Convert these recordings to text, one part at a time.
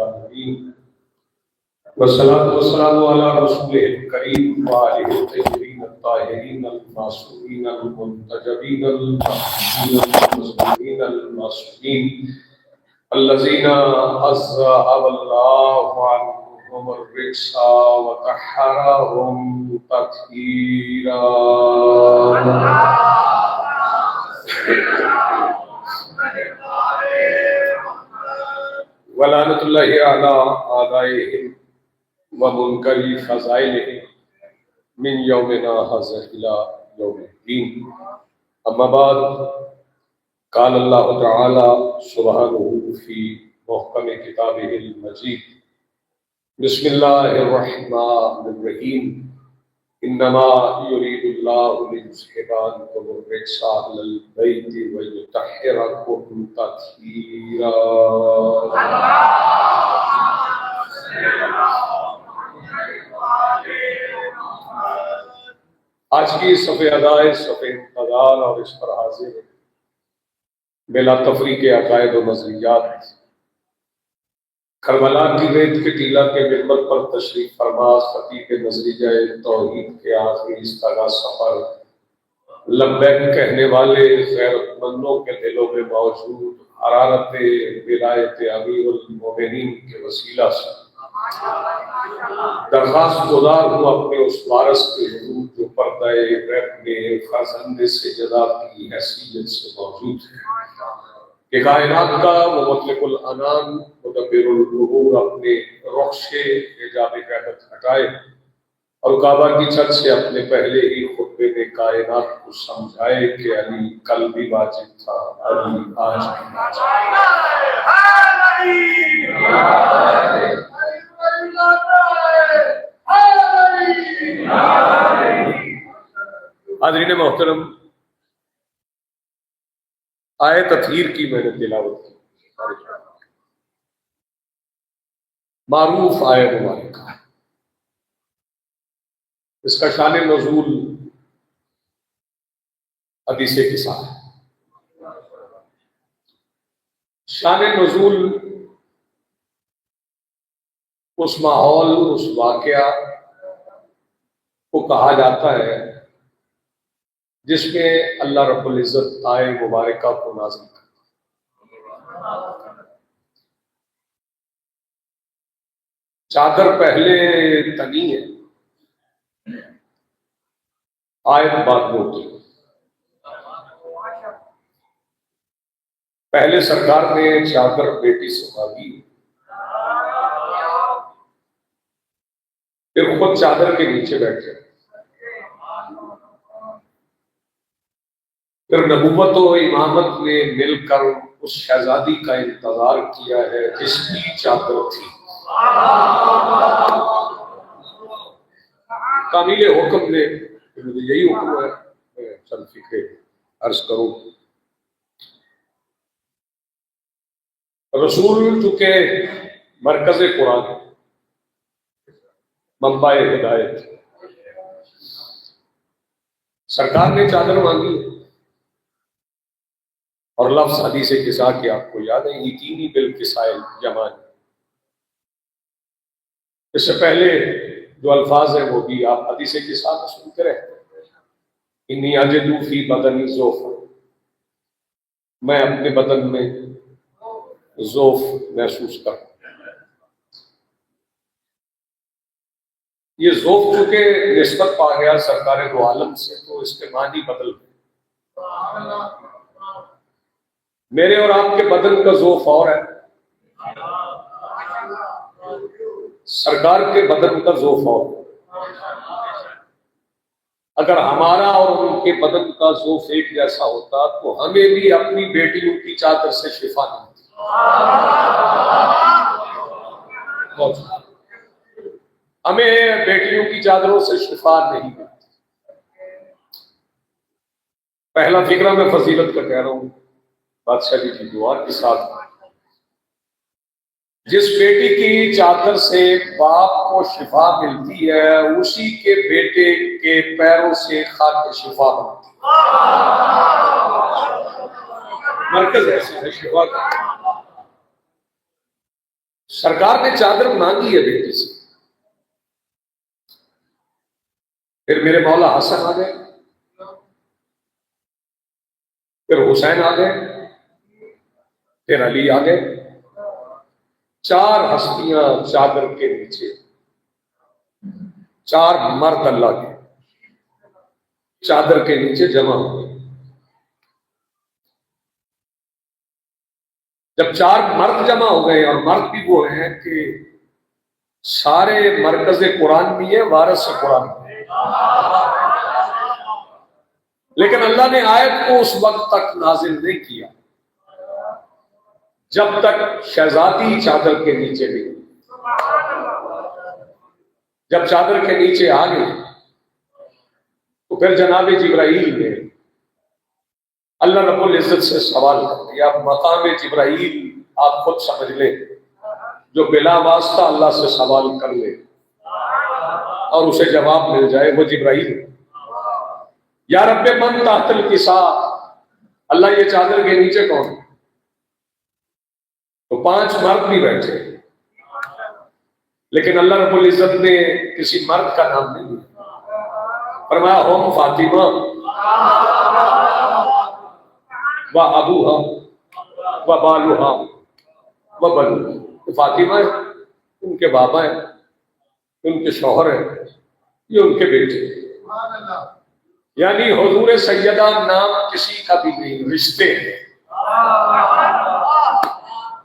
العالمين والصلاة والسلام على رسوله الكريم وآله الطيبين الطاهرين المعصومين المنتجبين المحبوبين المظلومين المعصومين الذين أذهب الله عنهم الرجس وطهرهم تطهيرا. ولعنة الله على أعدائهم ومنكر فضائلهم من يومنا هذا إلى يوم الدين. أما بعد، قال الله تعالى سبحانه في محكم كتابه المجيد: بسم الله الرحمن الرحيم. إنما يريد الله ليذهب عنكم الرجس أهل البيت ويطهركم تطهيرا. آج کی صفحہ ادائے صفحہ انتظار اور اس پر حاضر بلا تفریق عقائد و نظریات کربلا کی ریت کے ٹیلہ کے منبر پر تشریف فرما خطیب نظریہ توحید کے آخری استغاثہ سفر لبیک کہنے والے غیرت مندوں کے دلوں میں موجود حرارت ولایت امیر المومنین کے وسیلہ سے درخواست گزار ہوں اپنے اس وارث کے حضور جو پردہ غیب میں فرزند سجدہ کی حیثیت سے موجود ہے کہ کائنات کا وہ مطلق العنان مدبر الامور اپنے رخ سے حجاب غیبت ہٹائے اور کعبہ کی چھت سے اپنے پہلے ہی خطبے میں کائنات کو سمجھائے کہ علی کل بھی واجب تھا، علی آج بھی واجب ہے۔ حاضرین محترم، آیت تطہیر کی میں نے تلاوت کی، معروف آیت مبارکہ ہے۔ اس کا شان نزول حدیث قصہ ہے۔ شان نزول اس ماحول، اس واقعہ کو کہا جاتا ہے جس میں اللہ رب العزت آئے مبارکہ کو نازل کرتا ہے۔ چادر پہلے تنی ہے، آیت بعد میں ہوتی ہے۔ پہلے سرکار نے چادر بیٹی سے مانگی، پھر خود چادر کے نیچے بیٹھے، پھر نبوت و امامت نے مل کر اس شہزادی کا انتظار کیا ہے جس کی چادر تھی۔ تعمیل حکم نے مجھے یہی حکم ہے، میں چند فکرے عرض کروں۔ رسول چونکہ مرکز قرآن ہے، منبع ہدایت، سرکار نے چادر مانگی اور لفظ حدیث قصہ کی آپ کو یاد ہے، یقینی بالقصائل جمان۔ اس سے پہلے جو الفاظ ہیں وہ بھی آپ حدیث قصہ میں سنتے رہے، انی اجد فی بدنی ضعف، میں اپنے بدن میں ضعف محسوس کروں۔ یہ ضعف چونکہ نسبت پا گیا سرکار دو عالم سے تو اس کے معنی بدل گئے۔ میرے اور آپ کے بدن کا ضعف اور ہے، سرکار کے بدن کا ضعف اور۔ اگر ہمارا اور ان کے بدن کا ضعف ایک جیسا ہوتا تو ہمیں بھی اپنی بیٹیوں کی چادر سے شفا نہیں ملتی۔ ہمیں بیٹیوں کی چادروں سے شفا نہیں ملتی۔ پہلا فکرہ میں فضیلت کا کہہ رہا ہوں بادشاہ جی کی دعا کے ساتھ، جس بیٹی کی چادر سے باپ کو شفا ملتی ہے اسی کے بیٹے کے پیروں سے خاک شفا بنتی ہے۔ مرکز ایسا ہے شفا کا۔ سرکار نے چادر مانگی ہے بیٹی سے. پھر میرے مولا حسن آ گئے، پھر حسین آ گئے، پھر علی آ گئے. 4 ہستیاں چادر کے نیچے، 4 مرد اللہ کے چادر کے نیچے جمع ہو گئے. جب 4 مرد جمع ہو گئے، اور مرد بھی وہ ہیں کہ سارے مرکز قرآن بھی ہے، وارث قرآن بھی ہے، لیکن اللہ نے آیت کو اس وقت تک نازل نہیں کیا جب تک شہزادی چادر کے نیچے نہیں. جب چادر کے نیچے آ گئی تو پھر جناب جبرائیل نے اللہ رب العزت سے سوال کر دیا. اب مقام جبرائیل آپ خود سمجھ لیں، جو بلا واسطہ اللہ سے سوال کر لے اور اسے جواب مل جائے، وہ جبرائیل. یا رب من تحت الکساء، اللہ یہ چادر کے نیچے کون ہے؟ تو 5 مرد بھی بیٹھے، لیکن اللہ رب العزت نے کسی مرد کا نام نہیں لیا. فرمایا ہم فاطمہ و ابوہا و بالوہا و بنوہا. تو فاطمہ ہے، ان کے بابا ہیں، ان کے شوہر ہیں، یہ ان کے بیٹے. یعنی حضور سیدہ نام کسی کا بھی نہیں، رشتے ہیں.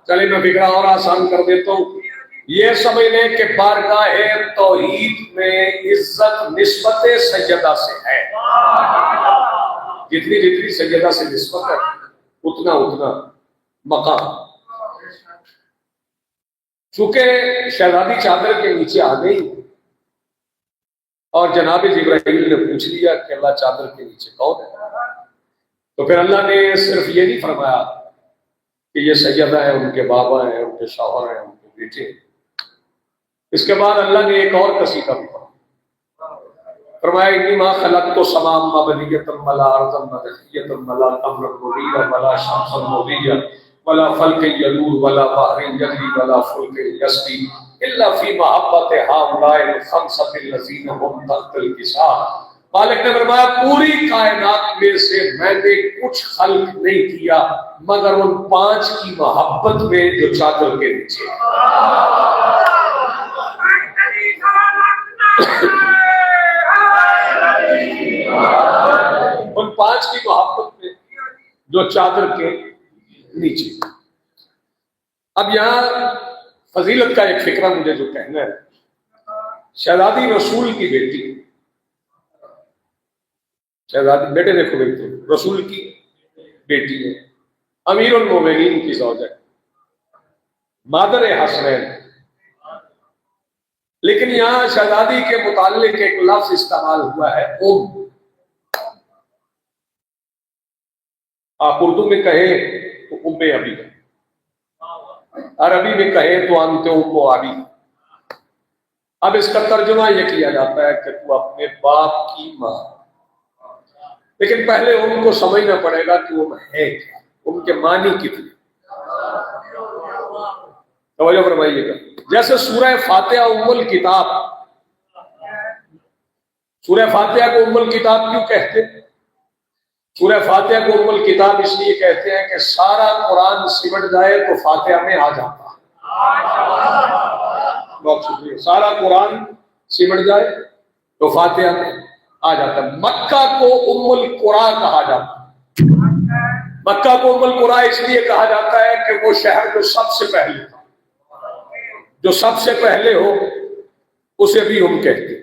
چلے میں فکرہ اور آسان کر دیتا ہوں. یہ سمجھ لیں کہ بارگاہ توحید میں عزت نسبت سیدہ سے ہے. جتنی جتنی سیدہ سے نسبت ہے اتنا اتنا مقام. چونکہ شہزادی چادر کے نیچے آ گئی اور جناب جبرائیل نے پوچھ لیا کہ اللہ چادر کے نیچے کون ہے، تو پھر اللہ نے صرف یہ نہیں فرمایا کہ یہ سیدہ ہے، ان کے بابا ہیں، ان کے شوہر ہیں، ان کے بیٹے ہیں. اس کے بعد اللہ نے ایک اور قصیدہ بھی فرمایا انی ما خلقت السماء مبنیۃ ولا ارضا مدحیۃ ولا قمرا منیرا ولا شمسا مضیٰ ولا فلک یدور ولا بحر یجری ولا فلک یسری الا فی محبت ہؤلاء الخمسۃ الذین هم تحت الکساء. مالک نے فرمایا پوری کائنات میں سے میں نے کچھ خلق نہیں کیا مگر ان 5 کی محبت میں جو چادر کے نیچے. ان 5 کی محبت میں جو چادر کے نیچے. اب یہاں فضیلت کا ایک فکرہ مجھے جو کہنا ہے، شہزادی رسول کی بیٹی، شہزادی بیٹے دیکھو بیٹے رسول کی بیٹی ہے، امیر المومنین کی زوجہ ہے، مادر حسنین. لیکن یہاں شہزادی کے متعلق ایک لفظ استعمال ہوا ہے ام. آپ اردو میں کہیں تو ام ابی، عربی میں کہیں تو انت ام ابی. اب اس کا ترجمہ یہ کیا جاتا ہے کہ تو اپنے باپ کی ماں. لیکن پہلے ام کو سمجھنا پڑے گا کہ ام ہے کیا، ام کے معنی کتنے. توجہ فرمائیے گا. جیسے سورہ فاتحہ ام الکتاب، سورہ فاتحہ کو ام الکتاب کیوں کہتے ہیں؟ سورہ فاتحہ کو ام الکتاب اس لیے کہتے ہیں کہ سارا قرآن سمٹ جائے تو فاتحہ میں آ جاتا. بہت شکریہ. سارا قرآن سمٹ جائے تو فاتحہ میں آ جاتا. مکہ کو ام القرآ کہا جاتا ہے. مکہ کو ام القرآ اس لیے کہا جاتا ہے کہ وہ شہر جو سب سے پہلے تھا، جو سب سے پہلے ہو اسے بھی ہم کہتے ہیں،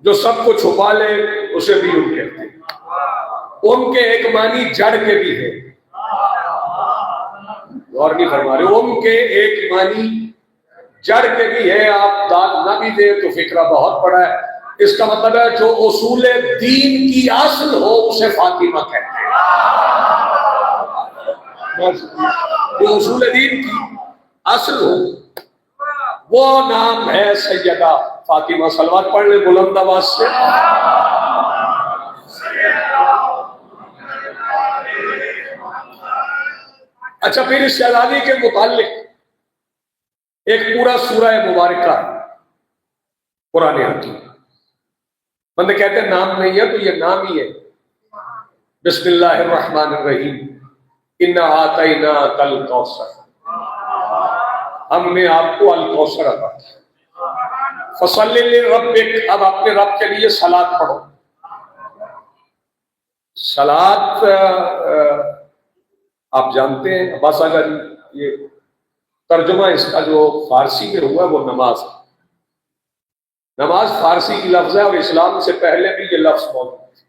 جو سب کو چھپا لے اسے بھی ہم کہتے ہیں. ام کے ایک معنی جڑ کے بھی ہے، غور نہیں فرما رہے. ام کے ایک معنی جڑ کے بھی ہے. آپ داد نہ بھی دیں تو فکرہ بہت بڑا ہے. اس کا مطلب ہے جو اصول دین کی اصل ہو اسے فاطمہ کہتے ہیں. جو اصول دین کی اصل ہو وہ نام ہے سیدہ فاطمہ. صلوات پڑھ لیں بلند آواز سے. اچھا پھر اس شہزادی کے متعلق ایک پورا سورہ مبارکہ قرآن حکیم. بندے کہتے ہیں نام نہیں ہے، تو یہ نام ہی ہے. بسم اللہ الرحمن الرحیم، انا اعطیناک الکوثر، ہم نے آپ کو الکوثر عطا کیا. فصلی لربک، اب اپنے رب کے لیے صلاۃ پڑھو. صلاۃ آپ جانتے ہیں، بس اگر یہ ترجمہ اس کا جو فارسی میں ہوا وہ نماز ہے. نماز فارسی کی لفظ ہے، اور اسلام سے پہلے بھی یہ لفظ موجود ہے.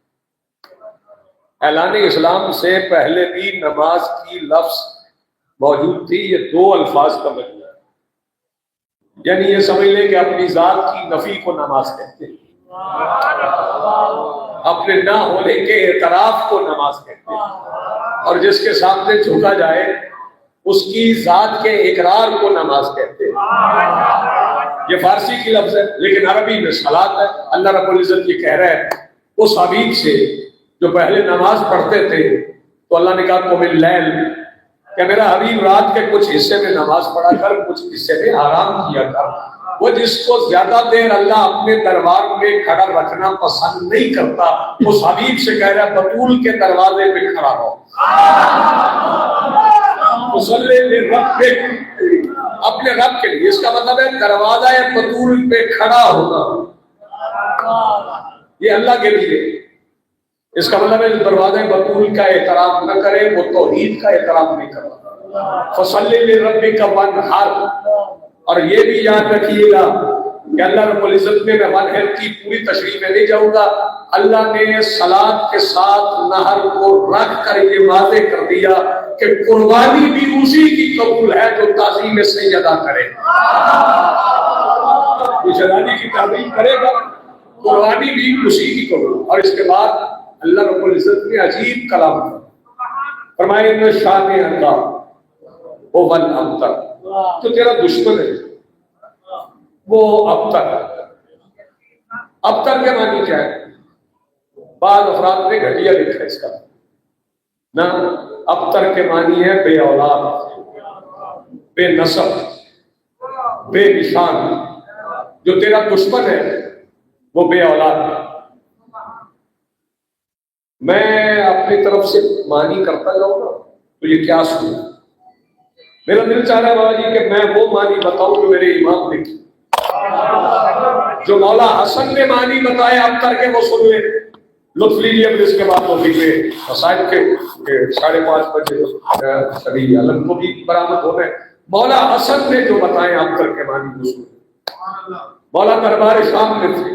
اعلان اسلام سے پہلے بھی نماز کی لفظ موجود تھی. یہ دو الفاظ کا مجموعہ ہے. یعنی یہ سمجھ لیں کہ اپنی ذات کی نفی کو نماز کہتے ہیں، اپنے نہ ہونے کے اعتراف کو نماز کہتے ہیں، اور جس کے سامنے جھکا جائے اس کی ذات کے اقرار کو نماز کہتے ہیں. یہ فارسی کی لفظ ہے، لیکن عربی میں صلاۃ ہے. اللہ رب العزت یہ کہہ رہا ہے اس حبیب سے جو پہلے نماز پڑھتے تھے، تو اللہ نے کہا قم اللیل، کہ میرا حبیب رات کے کچھ حصے میں نماز پڑھا کر، کچھ حصے میں آرام کیا کر. وہ جس کو زیادہ دیر اللہ اپنے دربار میں کھڑا رکھنا پسند نہیں کرتا، اس حبیب سے کہہ رہا ہے بطول کے دروازے پہ کھڑا ہو. مصلی لربک، اپنے رب کے لیے. اس کا مطلب ہے دروازہ بطول پہ کھڑا ہونا، یہ اللہ کے لیے. اس کا مطلب ہے دروازہ بطول کا احترام نہ کرے وہ توحید کا احترام نہیں کرتا. فصلی لربک وانحر، اور یہ بھی یاد رکھیے گا کہ اللہ رب العزت میں وانحر کی پوری تشریح میں نہیں جاؤں گا. اللہ نے صلاۃ کے ساتھ نہر کو رکھ کر یہ واضح کر دیا کہ قربانی بھی اسی کی قبول ہے جو تعظیم سیدہ کرے. جو شرانی کی تعظیم کرے گا قربانی بھی اسی کی قبول. اور اس کے بعد اللہ رب العزت نے عجیب کلام فرمائے ان شان کا وہ ون ابتر، تو تیرا دشمن ہے وہ ابتر. ابتر کے معنی کیا ہے؟ بعض افراد نے گھٹیا لکھا اس کا نہ. ابتر کے معنی ہے بے اولاد، بے نسب، بے نشان. جو تیرا دشمن ہے وہ بے اولاد ہے. میں اپنی طرف سے معنی کرتا جاؤں گا تو یہ کیا سنوں؟ میرا دل چاہ رہا ہے بابا جی کہ میں وہ معنی بتاؤں جو میرے امام نے کی. جو مولا حسن نے معنی بتایا اب کر کے وہ سن لیں، لطف لیجیے. پھر اس کے بعد وہ بھی مسائل کے 5:30 بجے سبھی علم کو بھی برآمد ہو گئے. مولا حسن نے جو بتائے اب کر کے معنی وہ سن. مولا دربار شام میں تھے،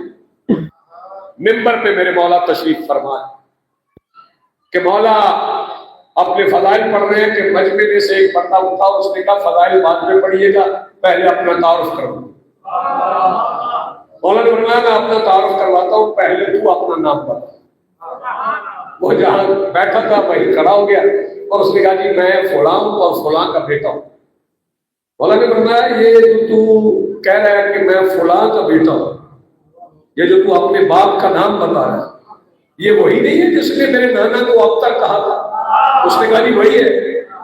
ممبر پہ میرے مولا تشریف فرمائے کہ مولا اپنے فضائل پڑھ رہے ہیں کہ مجمع میں سے ایک بندہ اٹھا، اس نے کہا فضائل بعد میں پڑھیے گا، پہلے اپنا تعارف کروں. مولا نے فرمایا میں اپنا تعارف کرواتا ہوں، پہلے تو اپنا نام بتا. وہ جہاں بیٹھا تھا وہیں کھڑا ہو گیا اور اس نے کہا جی میں فلاں ہوں اور فلاں کا بیٹا ہوں. مولا نے فرمایا یہ جو تو کہہ رہا ہے کہ میں فلاں کا بیٹا ہوں، یہ جو تو اپنے باپ کا نام بتا رہا ہے، یہ وہی نہیں ہے جس نے میرے نانا کو اب تک کہا تھا؟ اس نے کہا جی وہی ہے.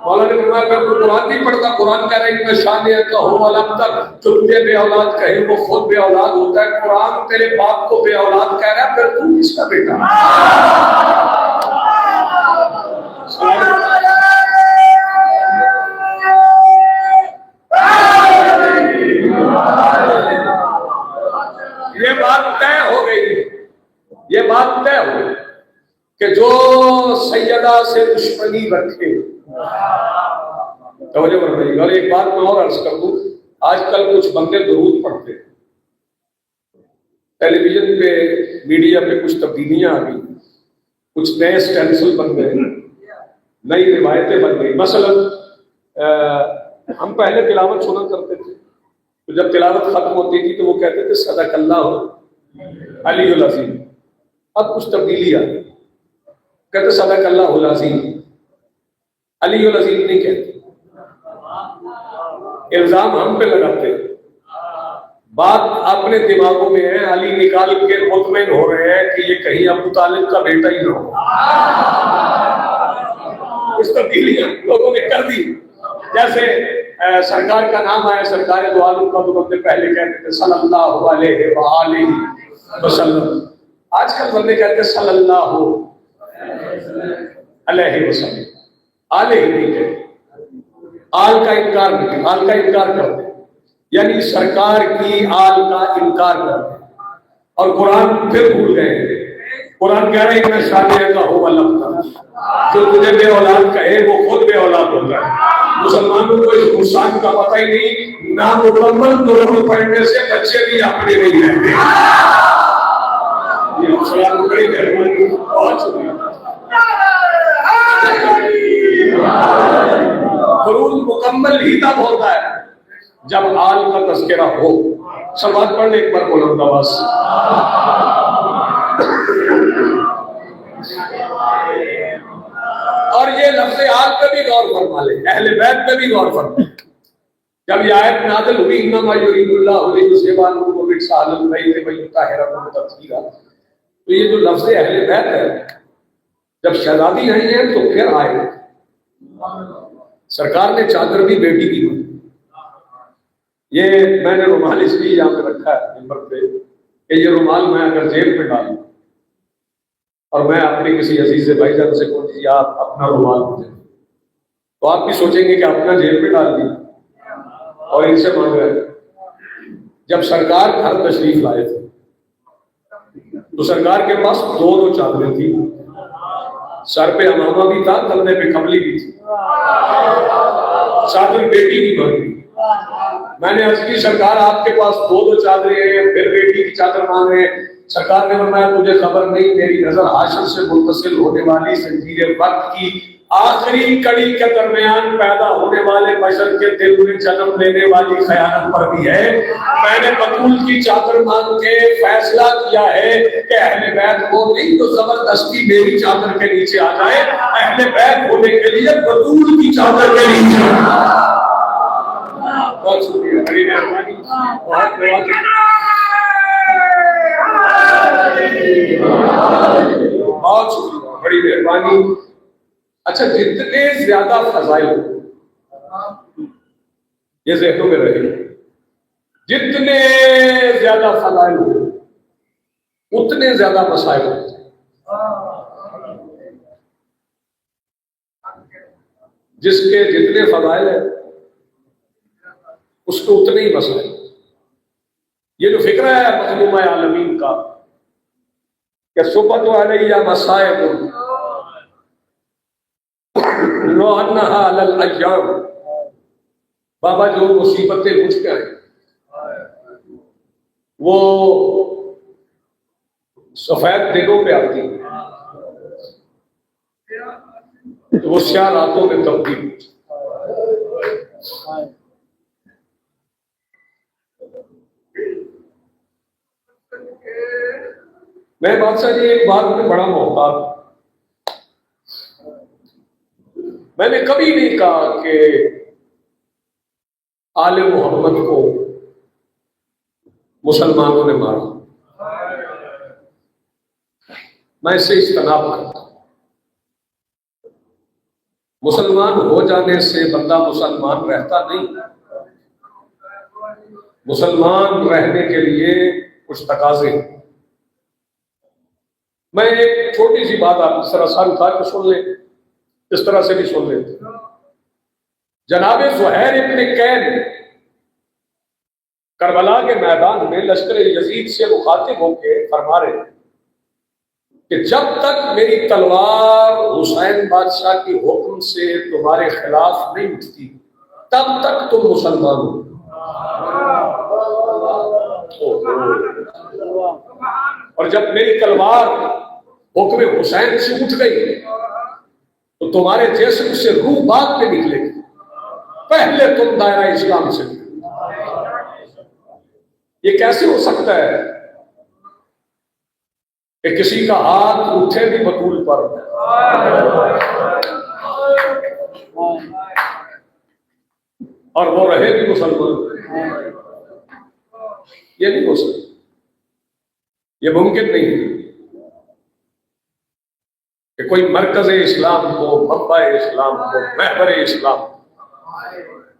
مولا نے فرمایا میں تو قرآن نہیں پڑھتا، قرآن کہہ رہا ہے کہ شان کا ہو والا اب تک جو تجھے بے اولاد کہے وہ خود بے اولاد ہوتا ہے. قرآن تیرے باپ کو بے اولاد کہہ رہا ہے، پھر تو کس کا بیٹا؟ یہ بات طے ہو گئی، یہ بات طے ہو گئی کہ جو سیدہ سے دشمنی رکھے. توجہ فرمائیے. اور ایک بات میں اور عرض کر دوں، آج کل کچھ بندے درود پڑھتے ہیں، ٹیلی ویژن پہ میڈیا پہ کچھ تبدیلیاں آ گئی، کچھ نئے اسٹینسل بن گئے، نئی روایتیں بن گئی. مثلا ہم پہلے تلاوت سنا کرتے تھے تو جب تلاوت ختم ہوتی تھی تو وہ کہتے تھے صدق اللہ علی العظیم. اب کچھ تبدیلی آ گئی، کہتے صدق اللہ العظیم، علی العظیم نہیں کہتے. الزام ہم پہ لگاتے، بات اپنے دماغوں میں ہے، علی نکال کے مطمئن ہو رہے ہیں کہ یہ کہیں ابو طالب کا بیٹا ہی نہ ہو. اس تبدیلیاں لوگوں نے کر دی. جیسے سرکار کا نام آیا سرکار دو عالم کا تو بندے پہلے کہتے تھے صلی اللہ علیہ وآلہ وسلم. آج کل بندے کہتے ہیں صلی اللہ علیہ وسلم. آلہ ہی نہیں کہتے, آل کا انکار نہیں, آل کا انکار کرتے یعنی سرکار کی آل کا انکار کرتے. اور قرآن پھر بھول گئے ہیں. قرآن کہہ رہے ہیں کہ شادی کا ہو اللہ, جو تجھے بے اولاد کہے وہ خود بے اولاد ہوتا ہے. مسلمانوں کو اس نقصان کا پتہ ہی نہیں, نامکمل قرآن پڑھنے سے بچے بھی اپنے نہیں رہتے. یہ مسلمان بڑی مہربانی, بہت شکریہ. قرآن مکمل ہی تب ہوتا ہے جب آل کا تذکرہ ہو. سلوات پڑھنے ایک بار بلند آواز. اور یہ لفظ آل پہ بھی غور فرما لیں, اہل بیت پہ بھی غور فرما لیں. جب یہ آیت نازل ہوئی انما یرید اللہ لیصلبانکم برجال البیت ویطہرکم تطہیرا, تو یہ جو لفظ اہل بیت ہے جب شہزادی آئی ہیں تو پھر آئے. سرکار نے چادر بھی بیٹی کی بنی. یہ میں نے رومال اس لیے یہاں پہ رکھا ہے ممبر پہ کہ یہ رومال میں اگر جیب میں ڈالوں اور میں اپنے کسی عزیز بھائی جان سے کہوں جی آپ اپنا رومال مجھے, تو آپ بھی سوچیں گے کہ اپنا جیب میں ڈال دیا اور ان سے مانگ رہے ہیں. جب سرکار گھر تشریف لائے تھے تو سرکار کے پاس دو چادریں تھیں, سر پہ امامہ بھی تھا, کندھے پہ کملی بھی تھی. چادر بیٹی کی بنی. میں نے عرض کی سرکار آپ کے پاس دو چادریں ہیں, پھر بیٹی کی چادر مانگ رہے ہیں. سرکار نے فرمایا تجھے خبر نہیں, میری نظر حاشر سے متصل ہونے والی زنجیر وقت کی آخری کڑی کے درمیان پیدا ہونے والے بشر کے دل میں جنم لینے والی خیانت پر بھی ہے. میں نے بطول کی چادر مانگ کے فیصلہ کیا ہے کہ اہل بیت وہ نہیں تو زبردستی میری چادر کے نیچے آ جائے, اہل بیت ہونے کے لیے بطول کی چادر کے نیچے. بہت شکریہ, بڑی مہربانی, بہت بہت شکریہ, بڑی مہربانی. اچھا, جتنے زیادہ فضائل یہ ذہنوں میں رہے, جتنے زیادہ فضائل اتنے زیادہ مسائل ہوتے ہیں. جس کے جتنے فضائل ہیں اس کو اتنے ہی مسائل. یہ جو فکر ہے مظلومہ عالمین کا کہ صبت علیہ مسائب لو انہا علی الایام, بابا جو مصیبتیں مجھ پہ آئیں وہ سفید دنوں پہ آتی ہیں, وہ سیاہ راتوں میں تبدیل. میں بادشاہ جی ایک بات میں بڑا محتاط, میں نے کبھی نہیں کہا کہ آل محمد کو مسلمانوں نے مارا. میں اس سے اجتناب کرتا ہوں. مسلمان ہو جانے سے بندہ مسلمان رہتا نہیں. مسلمان رہنے کے لیے کچھ تقاضے. میں ایک چھوٹی سی بات آپ اس طرح آسان تھا کہ سن لیں, اس طرح سے بھی سن لیتے. جناب زہیر ابن کین کربلا کے میدان میں لشکر یزید سے مخاطب ہو کے فرما رہے ہیں کہ جب تک میری تلوار حسین بادشاہ کے حکم سے تمہارے خلاف نہیں اٹھتی تب تک تم مسلمان ہو. اور جب میری تلوار حکم حسین سے اٹھ گئی تو تمہارے جسم سے روح بعد میں نکلے گی, پہلے تم دائرہ اسلام سے. یہ کیسے ہو سکتا ہے کہ کسی کا ہاتھ اٹھے بھی بطول پر اور وہ رہے بھی مسلمان؟ یہ نہیں ہو سکتا, یہ ممکن نہیں ہے کہ کوئی مرکز اسلام کو, منبع اسلام کو, محور اسلام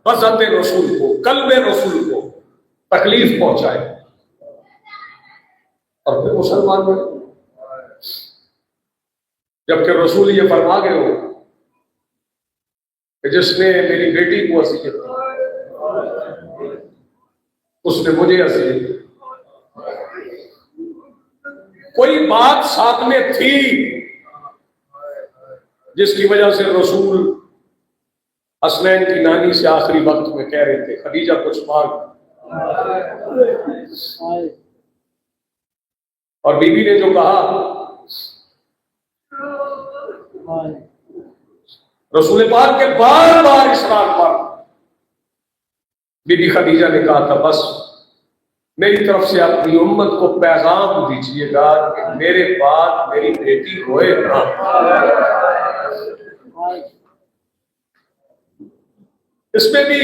وسط رسول کو، قلب رسول کو تکلیف پہنچائے اور پھر مسلمان بنے، جبکہ رسول یہ فرما گئے ہو کہ جس نے میری بیٹی کو اذیت دی اس نے مجھے اذیت دی۔ کوئی بات ساتھ میں تھی جس کی وجہ سے رسول حسنین کی نانی سے آخری وقت میں کہہ رہے تھے خدیجہ کچھ مار، اور بی بی نے جو کہا رسول پاک کے بار بار اصرار پر بی بی خدیجہ نے کہا تھا بس میری طرف سے اپنی امت کو پیغام دیجیے گا کہ میرے بعد میری بیٹی روئے نہ۔ اس میں بھی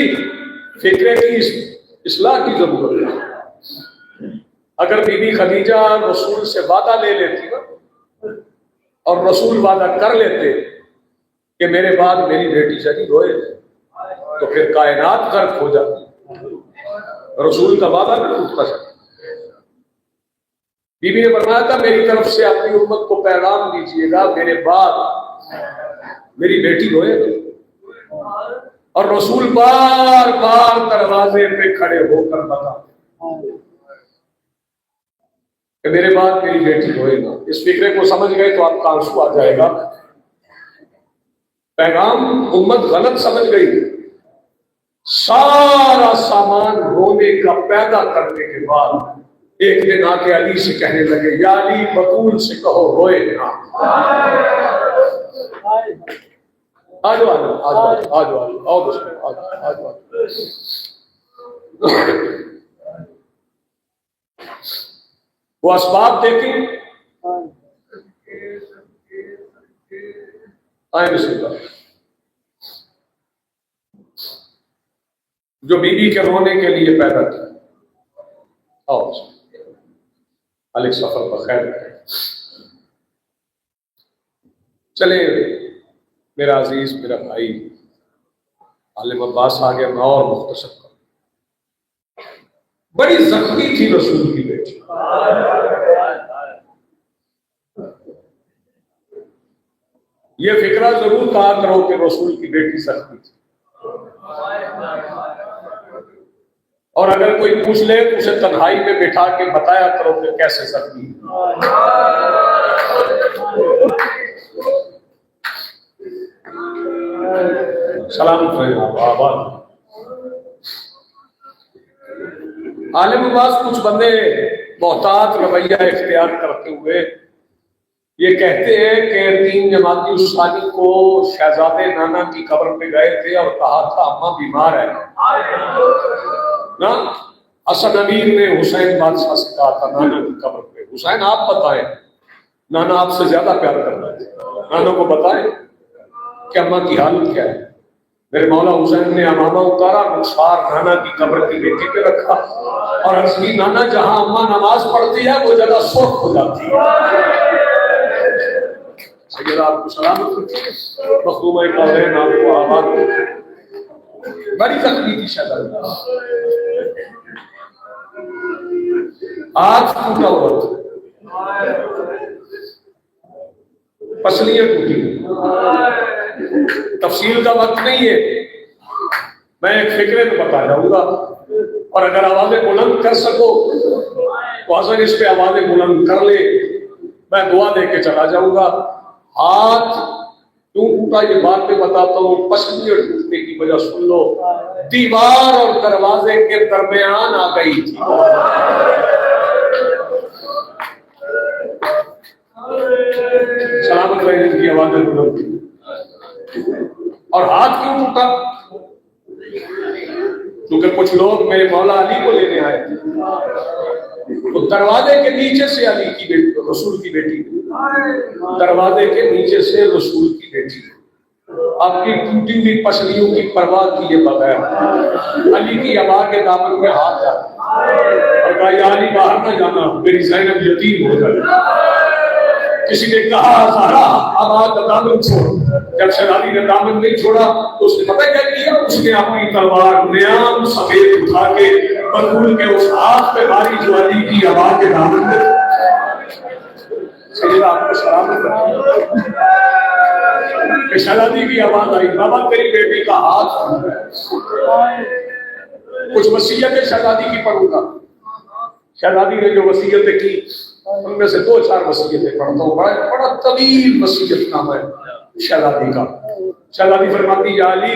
فکرے کی اصلاح کی ضرورت ہے۔ اگر بی بی خدیجہ رسول سے وعدہ لے لیتی نا اور رسول وعدہ کر لیتے کہ میرے بعد میری بیٹی جنی روئے تو پھر کائنات غرق ہو جاتی، رسول کا وعدہ نہ ٹوٹتا تھا۔ بی بی نے فرمایا تھا میری طرف سے اپنی امت کو پیغام دیجیے گا میرے بعد میری بیٹی روئے اور رسول بار بار دروازے پہ کھڑے ہو کر بتا کہ میرے بعد میری بیٹی روئے گا۔ اس فکرے کو سمجھ گئے تو آپ کا آنسو آ جائے گا۔ پیغام امت غلط سمجھ گئی، سارا سامان رونے کا پیدا کرنے کے بعد ایک دن آ کے علی سے کہنے لگے یا علی بطول سے کہو روئے نہ۔ آجو آجو آجو آجو آجو آجو آجو۔ وہ اسباب دیکھیں آئیں بسم اللہ، جو بی بی کے رونے کے لیے پیدا کیا۔ آؤ علیہ سفر بخیر۔ چلے میرا عزیز میرا بھائی عالم عباس آ گیا، میں اور مختصر کروں۔ بڑی زخمی تھی رسول کی بیٹی، یہ فکرہ ضرور کہا کرو کہ رسول کی بیٹی زخمی تھی، اور اگر کوئی پوچھ لے تو اسے تنہائی میں بٹھا کے بتایا کرو کہ کیسے زخمی ہے۔ سلامت رہے آباد۔ عالم عباس کچھ بندے محتاط رویہ اختیار کرتے ہوئے یہ کہتے ہیں کہ 3 جمادی الثانی کو شہزادے نانا کی قبر پہ گئے تھے اور کہا تھا اماں بیمار ہے نا۔ حسن امیر نے حسین بادشاہ سے کہا تھا نانا کی قبر پہ حسین آپ بتائیں، نانا آپ سے زیادہ پیار کرنا ہے، نانا کو بتائیں کہ اماں کی حالت کیا ہے۔ میرے مولا حسین نے امامہ اتارا، رخسار نانا کی قبر کی بیٹی پہ رکھا اور عرض کی نانا جہاں اماں نماز پڑھتی ہے وہ جگہ سرخ ہو جاتی ہے۔ سیدہ آپ کو سلامت مخدومہ قولین آپ کو آباد۔ بڑی زخمی تھی شہزادی، آج ٹوٹا ہوا پسلیاں ٹوٹی۔ تفصیل کا وقت نہیں ہے، میں ایک فکرے کو بتا جاؤں گا، اور اگر آوازیں بلند کر سکو تو حسن اس پہ آوازیں بلند کر لے، میں دعا دے کے چلا جاؤں گا۔ ہاتھ کیوں ٹوٹا یہ بات میں بتاتا ہوں، پسلیاں ٹوٹنے کی وجہ سن لو۔ دیوار اور دروازے کے درمیان آ گئی تھی، سلامت رہے ان کی آوازیں بلند تھی۔ اور ہاتھ کیوں ٹوٹا؟ کیونکہ کچھ لوگ میرے مولا علی کو لینے آئے تھے، تو دروازے کے نیچے سے علی کی بیٹی، رسول کی بیٹی، دروازے کے نیچے سے رسول کی بیٹی آپ کی ٹوٹی ہوئی پسلیوں کی پرواہ کیے بغیر علی کی ابا کے دامن میں ہاتھ ڈالا اور کہا یا علی باہر نہ جانا، میری زینب یتیم ہو جائے۔ کسی نے کہا زہرا اب آپ کا دامن چھوڑ. جب شہزادی نے دامن نہیں چھوڑا تو اس نے پتہ کیا کیا؟ اس نے اپنی تلوار نیام سفید اٹھا کے بطول کے اس ہاتھ پہ ماری جو علی کی آواز کے دامن میں. سیدہ آپ کو سلامت رکھیں. شہزادی کی آواز آئی بابا تیری بیٹی کا ہاتھ. کچھ وصیتیں شہزادی کی پڑھوں گا. شہزادی نے جو وصیتیں کی ان میں سے 2-4 وصیتیں پڑھتا ہوں. بڑا طویل وصیت نامہ ہے شہزادی کا. شہزادی فرماتی یا علی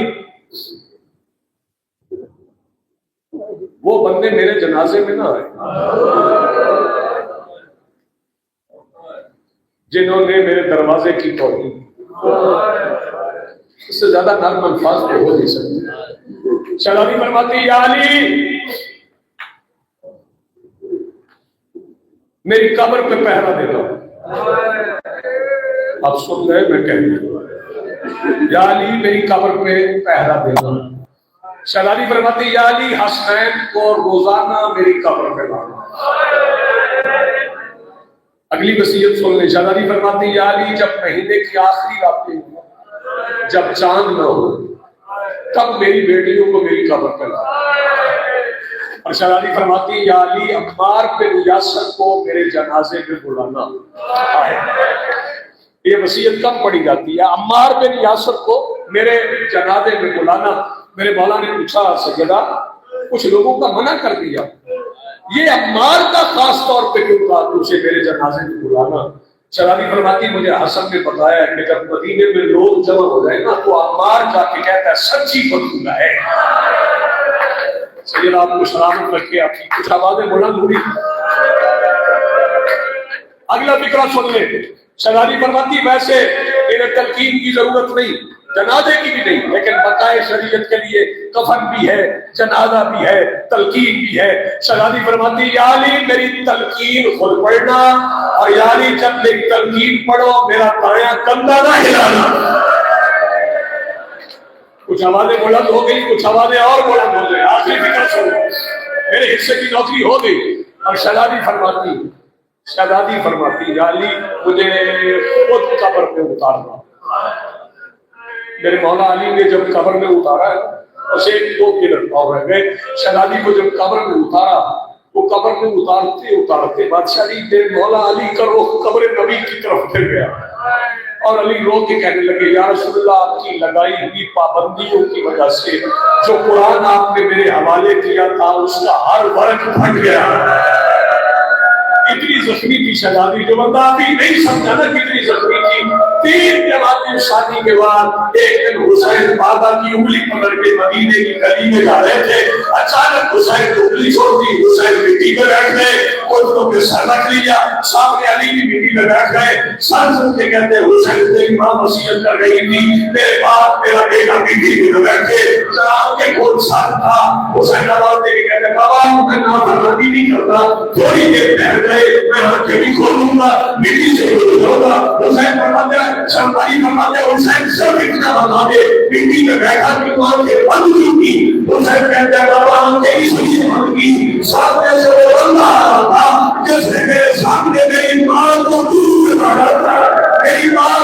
وہ بندے میرے جنازے میں نہ آئے جنہوں نے میرے دروازے کی توہین. اس سے زیادہ نرم الفاظ پہ ہو نہیں سکتے. شہزادی فرماتی یا علی میری قبر پہ پہرا دینا. اب سن رہے میں کہہ دوں یا علی میری قبر پہ پہرا دینا. شہزادی فرماتی یا علی حسنین کو روزانہ میری قبر پہ لانا. اگلی وصیت سن لیں. شہزادی فرماتی یا علی جب مہینے کی آخری راتیں جب چاند نہ ہو تب میری بیٹیوں کو میری قبر پہ لانا. اور شہزادی فرماتی یا علی عمار بن یاسر کو میرے جنازے میں بلانا. یہ وصیت کم پڑھی جاتی ہے. عمار بن یاسر کو میرے جنازے میں بلانا. میرے مولا نے پوچھا سیدہ کچھ لوگوں کا منع کر دیا یہ عمار کا خاص طور پہ کیوں کہا اسے میرے جنازے میں بلانا. شہزادی فرماتی مجھے حسن نے بتایا کہ جب مدینے میں لوگ جمع ہو جائے نا تو عمار جا کے کہتا ہے سچی بندہ ہے. سیدہ آپ کو سلامت رکھے. آپ کی کچھ آوازیں بلند ہوئی. اگلا فکرہ سن لیں. شہزادی فرماتی ویسے انہیں تلقین کی ضرورت نہیں جنازے کی بھی نہیں لیکن بقائے شریعت کے لیے کفن بھی ہے جنازہ بھی ہے تلقین بھی ہے. شہزادی فرماتی یا علی میری تلقین خود پڑھنا اور یا علی جب میری تلقین پڑھو میرا دایاں کندھا نہ ہلانا. کچھ آوازیں بلند ہو گئی کچھ آوازیں اور بلند ہو گئی. آخری فکر سنو میرے حصے کی نوکری ہو گئی. اور شہزادی فرماتی یا علی مجھے خود قبر پہ اتارنا. میرے مولا علی نے جب قبر میں اتارا اسے 2 دن اور رہ گئے. شہزادی کو جب قبر میں اتارا وہ قبر میں اتارتے بادشاہ جی میرے مولا علی کا رخ قبر نبی کی طرف پھر گیا اور علی رو کے کہنے لگے یا رسول اللہ آپ کی لگائی ہوئی پابندیوں کی وجہ سے جو قرآن آپ نے میرے حوالے کیا تھا اس کا ہر ورق پھٹ گیا. اتنی زخمی تھی شہزادی جو بندہ ابھی نہیں سمجھا نا کتنی زخمی تھی. 3 جماعتیں شادی کے بعد ایک دن حسین بابا کی انگلی پکڑ کے مدینے کی گلی میں جا رہے تھے. اچانک حسین کی انگلی چھوڑ دی. حسین مٹی پہ بیٹھ گئے. کچھ نے سر رکھ لیا سامنے علی کی مٹی پہ بیٹھ گئے. سر سن کے کہتے حسین تیری ماں وصیت کر رہی تھی میرے باپ میرا بیٹا مٹی پہ بیٹھے سلام کے کون ساتھ تھا. حسین آواز دے کے کہتے بابا میں نافرمانی نہیں کرتا. تھوڑی دیر بیٹھ میں آنکھیں بھی کھولوں گا مٹی سے کھولوں گا. حسین فرماتے ہیں شمالی فرماتے ہیں حسین سب اتنا بتا دے مٹی میں بیٹھا کہ تو آنکھیں بند نہیں کی. حسین کہتے ہیں بابا آنکھیں اس لیے بند کی سامنے سے وہ بندہ آ رہا تھا جس نے میرے سامنے میری ماں کو دور رکھا تھا. میری ماں